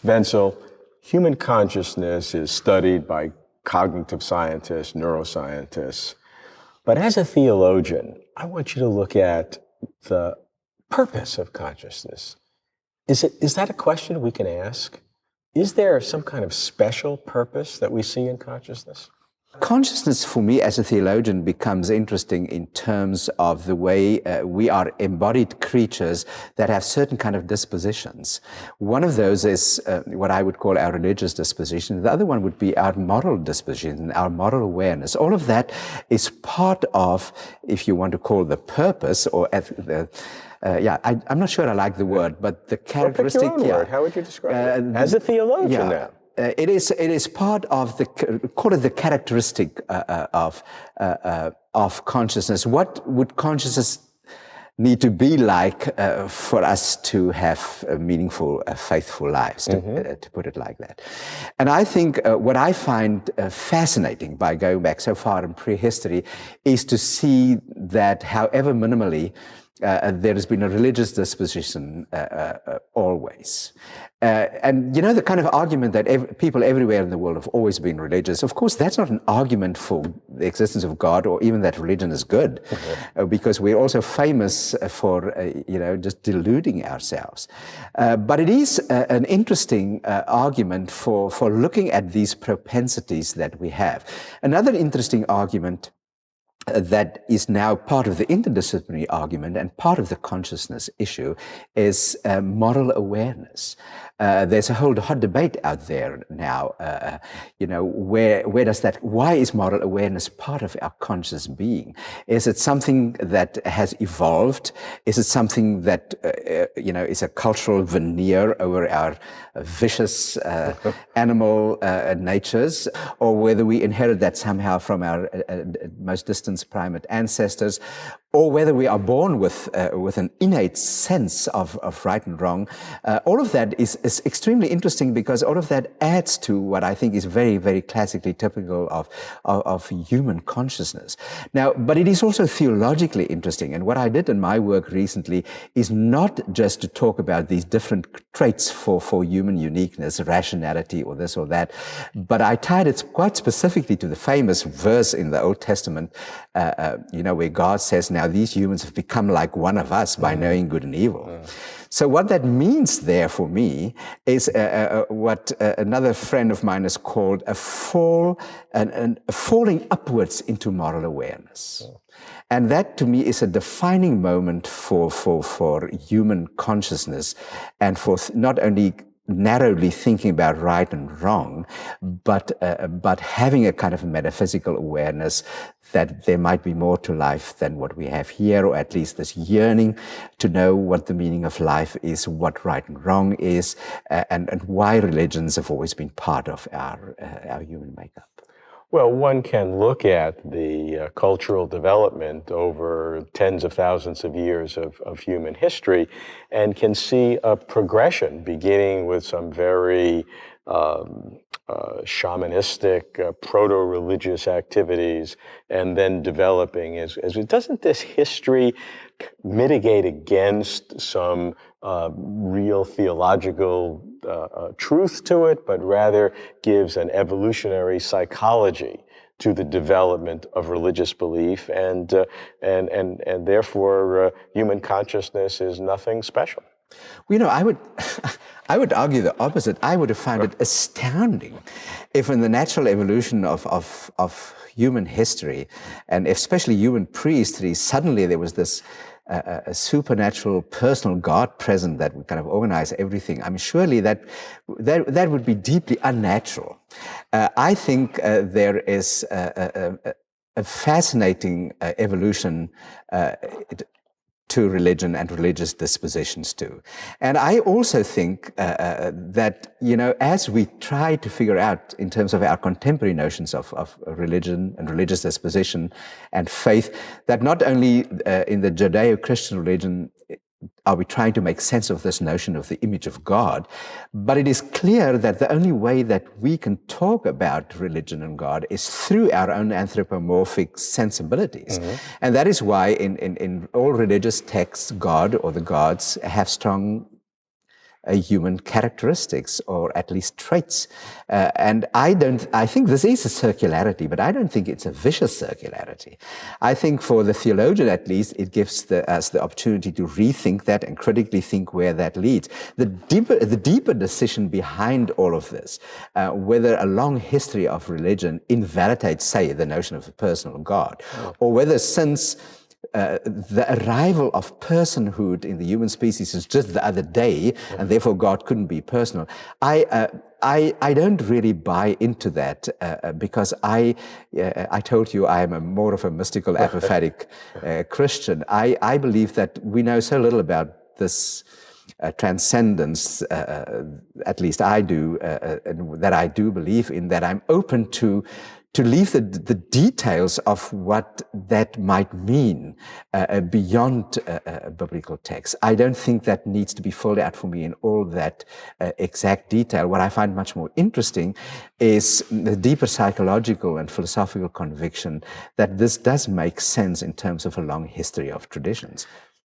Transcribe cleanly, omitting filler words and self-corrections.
Wentzel, human consciousness is studied by cognitive scientists, neuroscientists. But as a theologian, I want you to look at the purpose of consciousness. Is that a question we can ask? Is there some kind of special purpose that we see in consciousness? Consciousness, for me as a theologian, becomes interesting in terms of the way we are embodied creatures that have certain kind of dispositions. One of those is what I would call our religious disposition. The other one would be our moral disposition, our moral awareness. All of that is part of, if you want to call the purpose, or I'm not sure I like the word, but the characteristic. Well, pick your own word. How would you describe it? As a theologian now. It is part of call it the characteristic of consciousness. What would consciousness need to be like for us to have meaningful, faithful lives, to put it like that? And I think what I find fascinating by going back so far in prehistory is to see that however minimally there has been a religious disposition always. And you know, the kind of argument that people everywhere in the world have always been religious, of course, that's not an argument for the existence of God or even that religion is good, because we're also famous for, just deluding ourselves. But it is an interesting argument for looking at these propensities that we have. Another interesting argument that is now part of the interdisciplinary argument and part of the consciousness issue is moral awareness. There's a whole hot debate out there now, where does that, why is moral awareness part of our conscious being? Is it something that has evolved? Is it something that, is a cultural veneer over our vicious animal natures, or whether we inherit that somehow from our most distant primate ancestors, or whether we are born with an innate sense of right and wrong. All of that is extremely interesting, because all of that adds to what I think is very, very classically typical of human consciousness. Now, but it is also theologically interesting, and what I did in my work recently is not just to talk about these different traits for human uniqueness, rationality, or this or that, but I tied it quite specifically to the famous verse in the Old Testament, where God says, now these humans have become like one of us by knowing good and evil. So what that means there for me is what another friend of mine has called a falling upwards into moral awareness. And that to me is a defining moment for human consciousness, and for not only narrowly thinking about right and wrong, but having a kind of metaphysical awareness that there might be more to life than what we have here, or at least this yearning to know what the meaning of life is, what right and wrong is, and why religions have always been part of our human makeup. Well, one can look at the cultural development over tens of thousands of years of human history and can see a progression beginning with some very shamanistic, proto-religious activities, and then developing as doesn't this history mitigate against some real theological truth to it, but rather gives an evolutionary psychology to the development of religious belief, and therefore human consciousness is nothing special? Well, I would argue the opposite. I would have found it astounding if in the natural evolution of human history, and especially human prehistory, suddenly there was this a supernatural personal God present that would kind of organize everything. I mean, surely that would be deeply unnatural. I think there is a fascinating evolution to religion and religious dispositions too. And I also think that, as we try to figure out in terms of our contemporary notions of religion and religious disposition and faith, that not only in the Judeo-Christian religion are we trying to make sense of this notion of the image of God, but it is clear that the only way that we can talk about religion and God is through our own anthropomorphic sensibilities. Mm-hmm. And that is why in all religious texts, God or the gods have strong human characteristics, or at least traits. And I think this is a circularity, but I don't think it's a vicious circularity. I think for the theologian, at least, it gives us the opportunity to rethink that and critically think where that leads. The deeper decision behind all of this, whether a long history of religion invalidates, say, the notion of a personal God, or whether since the arrival of personhood in the human species is just the other day, and therefore God couldn't be personal. I don't really buy into that because I told you I am more of a mystical, apophatic Christian. I believe that we know so little about this transcendence, at least I do, that I do believe in, that I'm open to leave the details of what that might mean beyond biblical text. I don't think that needs to be filled out for me in all that exact detail. What I find much more interesting is the deeper psychological and philosophical conviction that this does make sense in terms of a long history of traditions.